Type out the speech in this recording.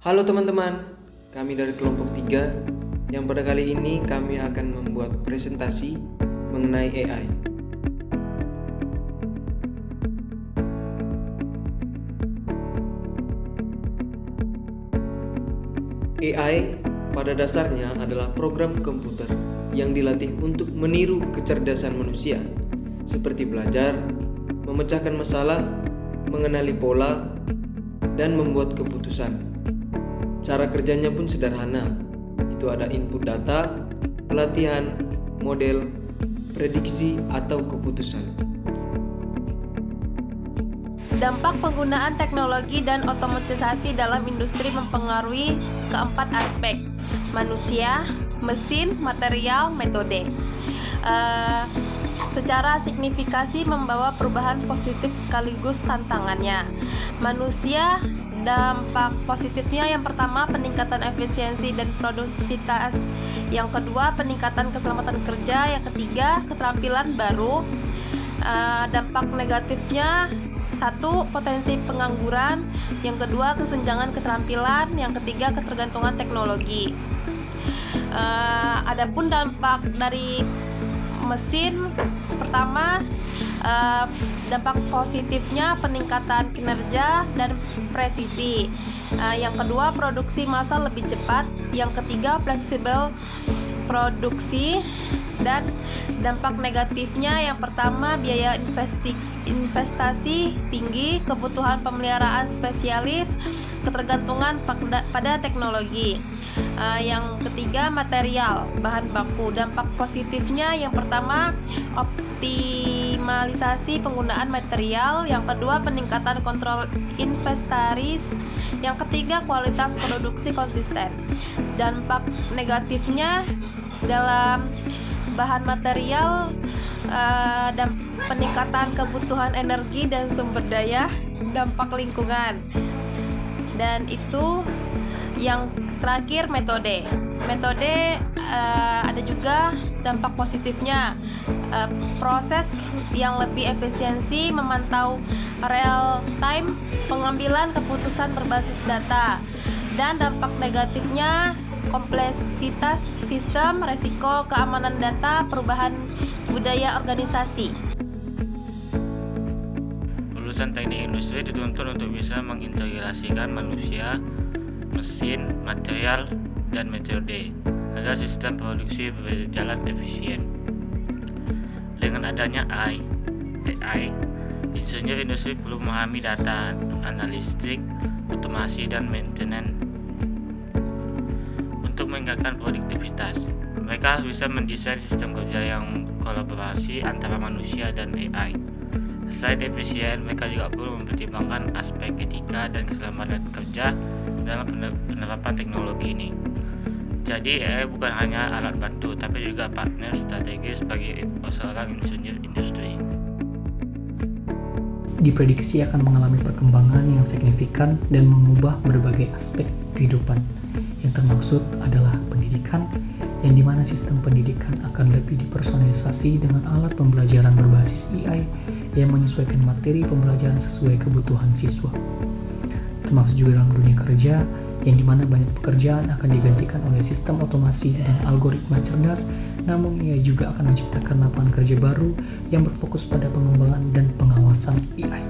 Halo teman-teman, kami dari kelompok 3 yang pada kali ini kami akan membuat presentasi mengenai AI. AI pada dasarnya adalah program komputer yang dilatih untuk meniru kecerdasan manusia, seperti belajar, memecahkan masalah, mengenali pola, dan membuat keputusan. Cara kerjanya pun sederhana, itu ada input data, pelatihan, model, prediksi, atau keputusan. Dampak penggunaan teknologi dan otomatisasi dalam industri mempengaruhi keempat aspek: manusia, mesin, material, metode. Secara signifikasi membawa perubahan positif sekaligus tantangannya. Manusia, dampak positifnya yang pertama peningkatan efisiensi dan produktivitas, yang kedua peningkatan keselamatan kerja, yang ketiga keterampilan baru. Dampak negatifnya satu, potensi pengangguran, yang kedua kesenjangan keterampilan, yang ketiga ketergantungan teknologi. Adapun dampak dari mesin, pertama dampak positifnya peningkatan kinerja dan presisi, yang kedua produksi massal lebih cepat, yang ketiga fleksibel produksi. Dan dampak negatifnya yang pertama biaya investasi tinggi, kebutuhan pemeliharaan spesialis, ketergantungan pada teknologi. Yang ketiga material, bahan baku. Dampak positifnya yang pertama optimalisasi penggunaan material, yang kedua peningkatan kontrol inventaris, yang ketiga kualitas produksi konsisten. Dampak negatifnya dalam bahan material dan peningkatan kebutuhan energi dan sumber daya, dampak lingkungan. Dan itu yang terakhir metode ada juga dampak positifnya, proses yang lebih efisiensi, memantau real time, pengambilan keputusan berbasis data. Dan dampak negatifnya kompleksitas sistem, resiko keamanan data, perubahan budaya organisasi. Lulusan teknik industri dituntut untuk bisa mengintegrasikan manusia, mesin, material, dan metode agar sistem produksi berjalan efisien. Dengan adanya AI, insinyur industri perlu memahami data, analitik, otomasi, dan maintenance. Untuk meningkatkan produktivitas, mereka harus bisa mendesain sistem kerja yang kolaborasi antara manusia dan AI. Selain efisien, mereka juga perlu mempertimbangkan aspek etika dan keselamatan kerja dalam penerapan teknologi ini. Jadi AI bukan hanya alat bantu, tapi juga partner strategis bagi seorang insinyur industri. Diprediksi akan mengalami perkembangan yang signifikan dan mengubah berbagai aspek kehidupan. Yang termaksud adalah pendidikan, yang dimana sistem pendidikan akan lebih dipersonalisasi dengan alat pembelajaran berbasis AI yang menyesuaikan materi pembelajaran sesuai kebutuhan siswa. Termasuk juga dalam dunia kerja, yang dimana banyak pekerjaan akan digantikan oleh sistem otomasi dan algoritma cerdas, namun ia juga akan menciptakan lapangan kerja baru yang berfokus pada pengembangan dan pengawasan AI.